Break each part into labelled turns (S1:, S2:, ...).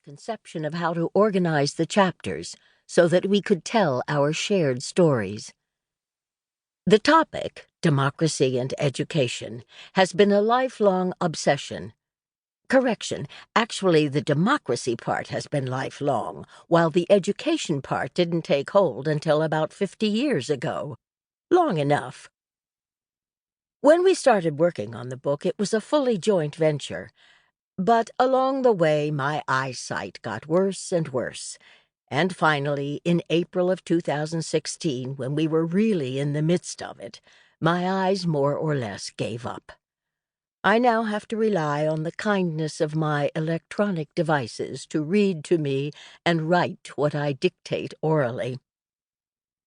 S1: conception of how to organize the chapters so that we could tell our shared stories. The topic, democracy and education, has been a lifelong obsession. Correction, actually the democracy part has been lifelong, while the education part didn't take hold until about 50 years ago. Long enough. When we started working on the book, it was a fully joint venture. But along the way, my eyesight got worse and worse. And finally, in April of 2016, when we were really in the midst of it, my eyes more or less gave up. I now have to rely on the kindness of my electronic devices to read to me and write what I dictate orally.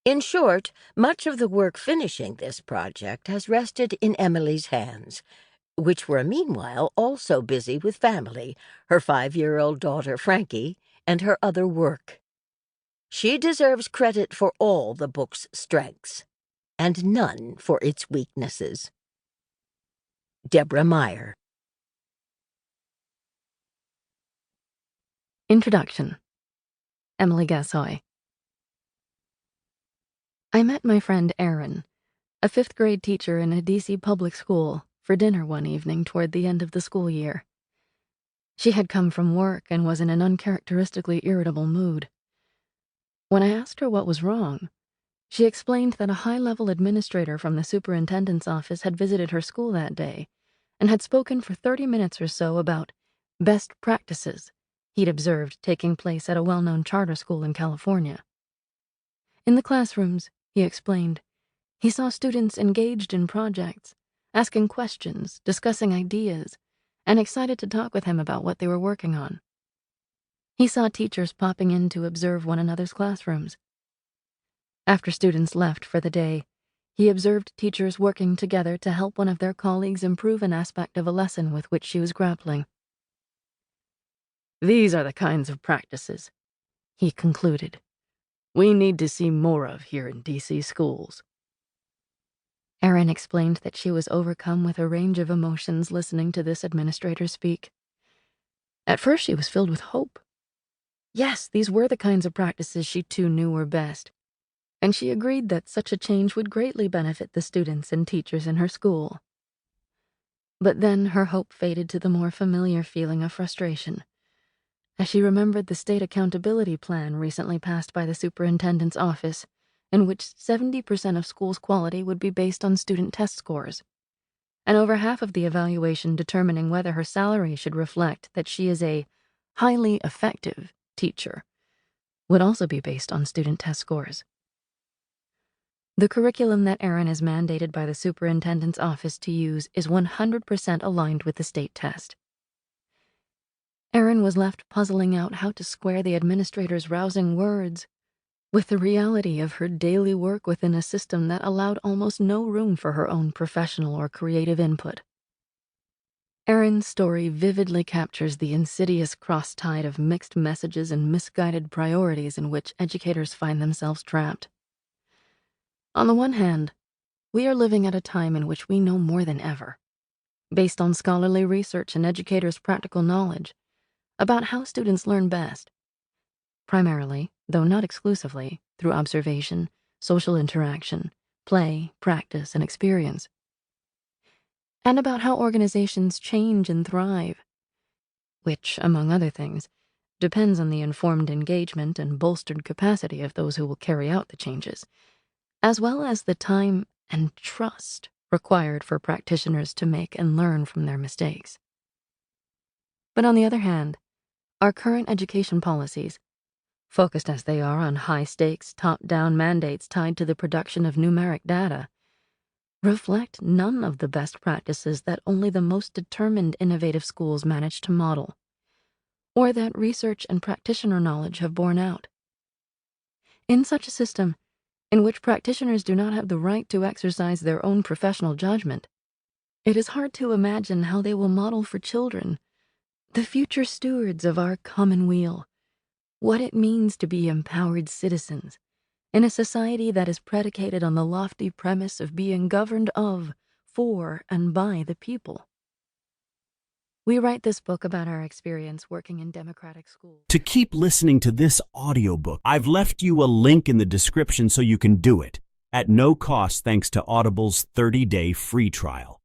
S1: In short, much of the work finishing this project has rested in Emily's hands, which were meanwhile also busy with family, her 5-year-old daughter Frankie, and her other work. She deserves credit for all the book's strengths, and none for its weaknesses. Deborah Meier.
S2: Introduction. Emily Gassoy. I met my friend Erin, a 5th-grade teacher in a D.C. public school, for dinner one evening toward the end of the school year. She had come from work and was in an uncharacteristically irritable mood. When I asked her what was wrong, she explained that a high-level administrator from the superintendent's office had visited her school that day and had spoken for 30 minutes or so about best practices he'd observed taking place at a well-known charter school in California. In the classrooms, he explained, he saw students engaged in projects, asking questions, discussing ideas, and excited to talk with him about what they were working on. He saw teachers popping in to observe one another's classrooms. After students left for the day, he observed teachers working together to help one of their colleagues improve an aspect of a lesson with which she was grappling. "These are the kinds of practices," he concluded, "we need to see more of here in D.C. schools." Erin explained that she was overcome with a range of emotions listening to this administrator speak. At first she was filled with hope. Yes, these were the kinds of practices she too knew were best, and she agreed that such a change would greatly benefit the students and teachers in her school. But then her hope faded to the more familiar feeling of frustration, as she remembered the state accountability plan recently passed by the superintendent's office, in which 70% of schools' quality would be based on student test scores, and over half of the evaluation determining whether her salary should reflect that she is a highly effective teacher would also be based on student test scores. The curriculum that Erin is mandated by the superintendent's office to use is 100% aligned with the state test. Erin was left puzzling out how to square the administrator's rousing words with the reality of her daily work within a system that allowed almost no room for her own professional or creative input. Erin's story vividly captures the insidious cross-tide of mixed messages and misguided priorities in which educators find themselves trapped. On the one hand, we are living at a time in which we know more than ever, based on scholarly research and educators' practical knowledge, about how students learn best. Primarily, though not exclusively, through observation, social interaction, play, practice, and experience. And about how organizations change and thrive, which, among other things, depends on the informed engagement and bolstered capacity of those who will carry out the changes, as well as the time and trust required for practitioners to make and learn from their mistakes. But on the other hand, our current education policies, focused as they are on high-stakes, top-down mandates tied to the production of numeric data, reflect none of the best practices that only the most determined innovative schools manage to model, or that research and practitioner knowledge have borne out. In such a system, in which practitioners do not have the right to exercise their own professional judgment, it is hard to imagine how they will model for children, the future stewards of our common weal, what it means to be empowered citizens in a society that is predicated on the lofty premise of being governed of, for, and by the people. We write this book about our experience working in democratic schools.
S3: To keep listening to this audiobook, I've left you a link in the description so you can do it, at no cost thanks to Audible's 30-day free trial.